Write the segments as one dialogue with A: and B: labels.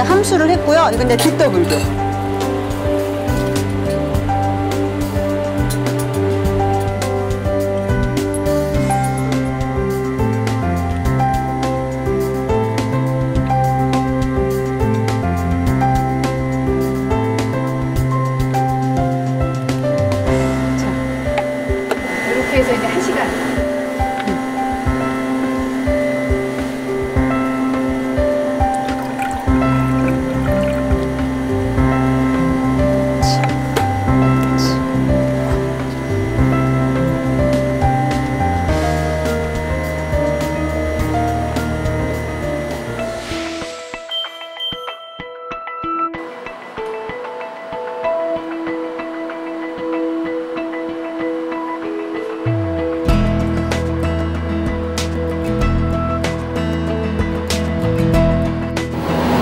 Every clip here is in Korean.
A: 이제 함수를 했고요. 이건 이제 뒷더블교.
B: 그래서 이제 1시간.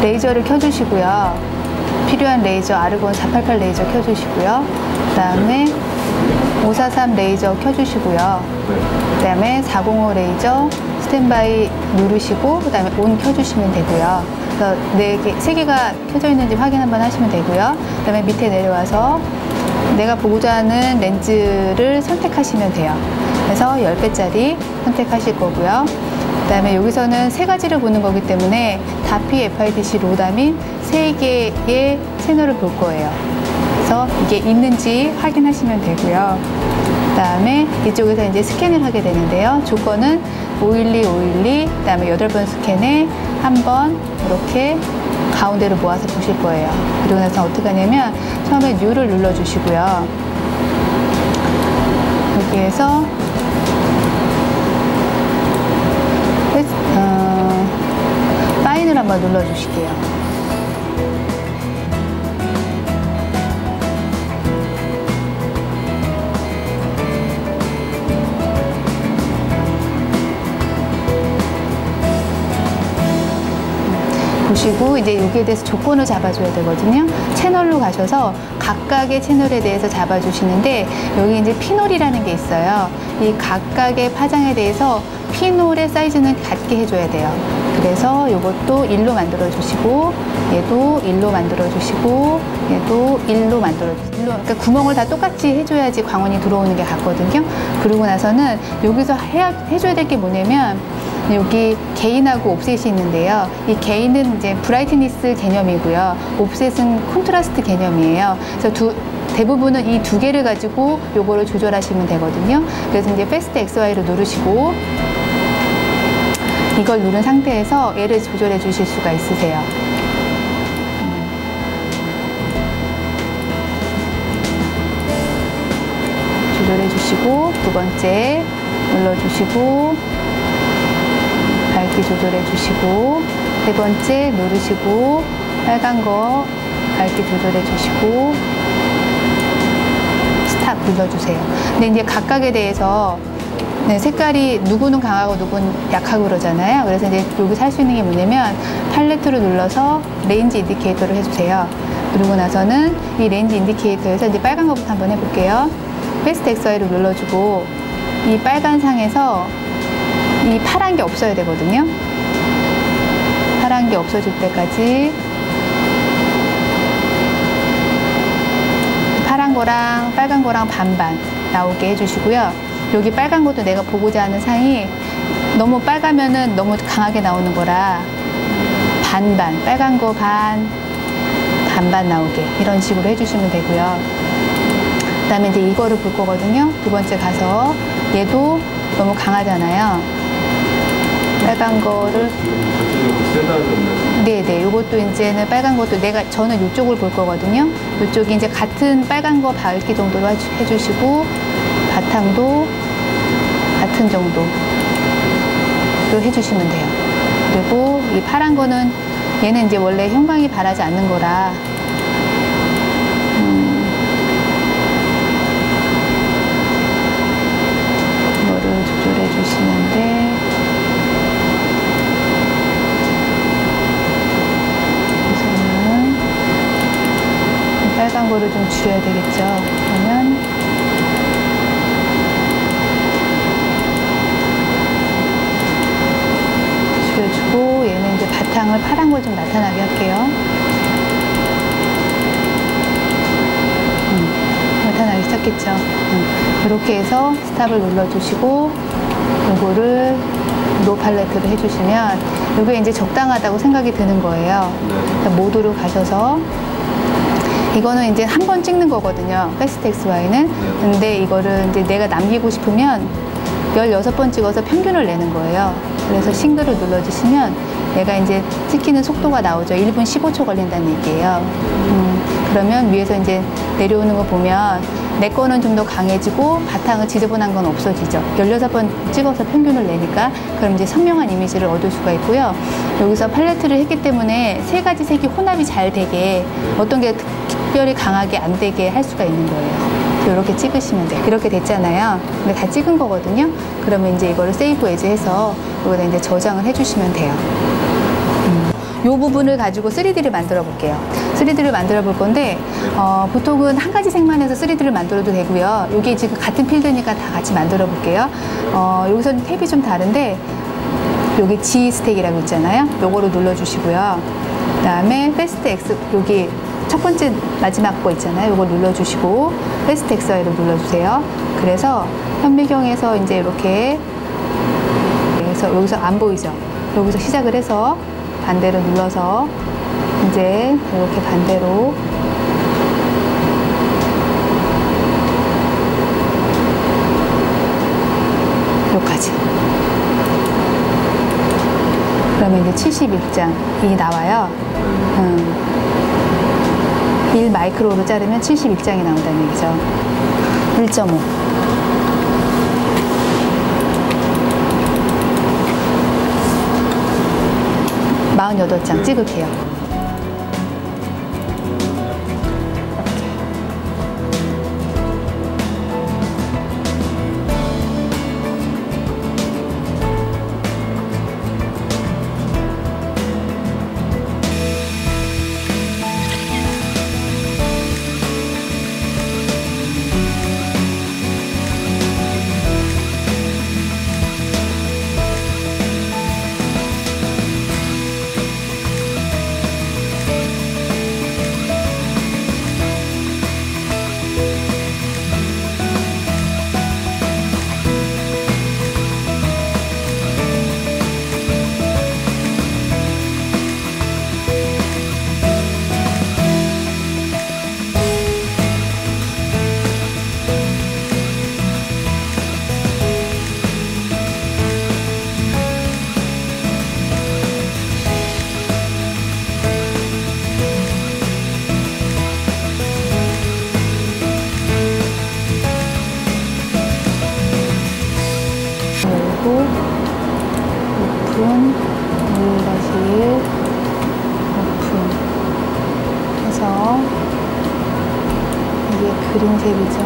B: 레이저를 켜주시고요. 필요한 레이저 아르곤 488 레이저 켜주시고요. 그 다음에 543 레이저 켜주시고요. 그 다음에 405 레이저 스탠바이 누르시고 그 다음에 온 켜주시면 되고요. 그래서 3개가 켜져 있는지 확인 한번 하시면 되고요. 그 다음에 밑에 내려와서 내가 보고자 하는 렌즈를 선택하시면 돼요. 그래서 10배짜리 선택하실 거고요. 그 다음에 여기서는 3가지를 보는 거기 때문에 다피 FIDC 로다민 3개의 채널을 볼 거예요. 그래서 이게 있는지 확인하시면 되고요. 그 다음에 이쪽에서 이제 스캔을 하게 되는데요. 조건은 512, 512, 그 다음에 8번 스캔에 한 번 이렇게 가운데로 모아서 보실 거예요. 그리고 나서 어떻게 하냐면 처음에 New를 눌러주시고요. 여기에서 파인을 한번 눌러주실게요. 보시고 이제 여기에 대해서 조건을 잡아줘야 되거든요. 채널로 가셔서 각각의 채널에 대해서 잡아주시는데 여기 이제 피놀이라는 게 있어요. 이 각각의 파장에 대해서 피놀의 사이즈는 같게 해줘야 돼요. 그래서 이것도 1로 만들어 주시고 얘도 1로 만들어 주시고 얘도 1로 만들어 주시고 그러니까 구멍을 다 똑같이 해줘야지 광원이 들어오는 게 같거든요. 그러고 나서는 여기서 해줘야 될 게 뭐냐면 여기 게인하고 옵셋이 있는데요. 이 게인은 이제 브라이트니스 개념이고요. 옵셋은 콘트라스트 개념이에요. 그래서 대부분은 이 2개를 가지고 요거를 조절하시면 되거든요. 그래서 이제 패스트 XY를 누르시고 이걸 누른 상태에서 얘를 조절해 주실 수가 있으세요. 조절해 주시고 두 번째 눌러주시고 밝기 조절해 주시고 세 번째 누르시고 빨간 거 밝기 조절해 주시고 스탑 눌러주세요. 근데 이제 각각에 대해서 색깔이 누구는 강하고 누구는 약하고 그러잖아요. 그래서 이제 여기서 할 수 있는 게 뭐냐면 팔레트를 눌러서 레인지 인디케이터를 해주세요. 그리고 나서는 이 레인지 인디케이터에서 이제 빨간 거부터 한번 해볼게요. 패스트 XY를 눌러주고 이 빨간 상에서 이 파란 게 없어야 되거든요. 파란 게 없어질 때까지 파란 거랑 빨간 거랑 반반 나오게 해주시고요. 여기 빨간 것도 내가 보고자 하는 상이 너무 빨가면은 너무 강하게 나오는 거라 반반, 빨간 거 반반 나오게 이런 식으로 해주시면 되고요. 그 다음에 이제 이거를 볼 거거든요. 두 번째 가서 얘도 너무 강하잖아요. 빨간 거를 네네 요것도 이제는 빨간 것도 저는 이쪽을 볼 거거든요. 이쪽이 이제 같은 빨간 거 밝기 정도로 해주시고 바탕도 같은 정도로 해주시면 돼요. 그리고 이 파란 거는 얘는 이제 원래 형광이 바라지 않는 거라 이거를 조절해 주시는데 우선은 빨간 거를 좀 줄여야 되겠죠. 그러면 줄여주고 얘는 이제 바탕 바탕을 파란 걸 좀 나타나게 할게요. 나타나기 시작했죠. 이렇게 해서 스탑을 눌러주시고 요거를 로 팔레트를 해주시면 이게 이제 적당하다고 생각이 드는 거예요. 모드로 가셔서 이거는 이제 한 번 찍는 거거든요. 패스트 XY는. 근데 이거를 이제 내가 남기고 싶으면 16번 찍어서 평균을 내는 거예요. 그래서 싱글을 눌러주시면 얘가 이제 찍히는 속도가 나오죠. 1분 15초 걸린다는 얘기예요. 그러면 위에서 이제 내려오는 거 보면 내 거는 좀 더 강해지고 바탕은 지저분한 건 없어지죠. 16번 찍어서 평균을 내니까 그럼 이제 선명한 이미지를 얻을 수가 있고요. 여기서 팔레트를 했기 때문에 세 가지 색이 혼합이 잘 되게 어떤 게 특별히 강하게 안 되게 할 수가 있는 거예요. 이렇게 찍으시면 돼요. 이렇게 됐잖아요. 근데 다 찍은 거거든요. 그러면 이제 이거를 세이브 에즈 해서 여기다 이제 저장을 해주시면 돼요. 이 부분을 가지고 3D를 만들어 볼게요. 3D를 만들어 볼 건데 보통은 한 가지 색만 해서 3D를 만들어도 되고요. 여기 지금 같은 필드니까 다 같이 만들어 볼게요. 여기서는 탭이 좀 다른데 여기 G 스택이라고 있잖아요. 요거를 눌러주시고요. 그 다음에 패스트 X 여기 첫 번째 마지막 거 있잖아요. 요거 눌러주시고 패스트 XY를 눌러주세요. 그래서 현미경에서 이제 이렇게 그래서 여기서 안 보이죠? 여기서 시작을 해서 반대로 눌러서 이제 이렇게 반대로 여기까지. 그러면 이제 71장이 나와요. 1 마이크로로 자르면 71장이 나온다는 얘기죠. 1.5. 마흔여덟 장 찍을게요. 오픈, 1-1, 오픈 해서 이게 그린색이죠.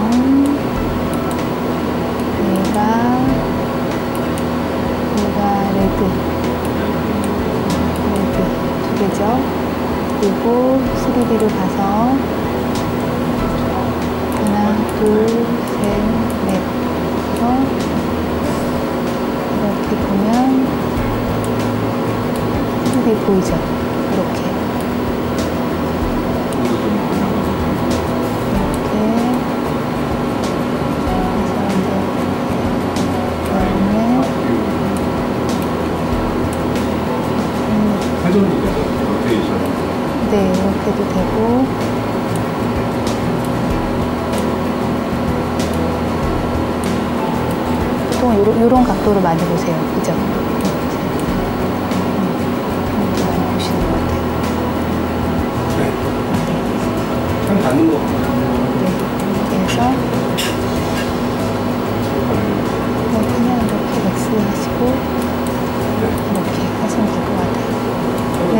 B: 얘가 레드 두 개죠. 그리고 3D로 가서 하나, 둘, 셋, 넷 이렇게 보면 3D 보이죠? 이렇게 네, 이렇게도 되고 보통 이런 각도로 많이 보세요. 그죠? 많이 보시는 것 같아요.
C: 네. 참 닿는 것 같아요.
B: 네, 이렇게 해서 그냥 이렇게 렉스 하시고 이렇게 하시면 될 것 같아요. 네.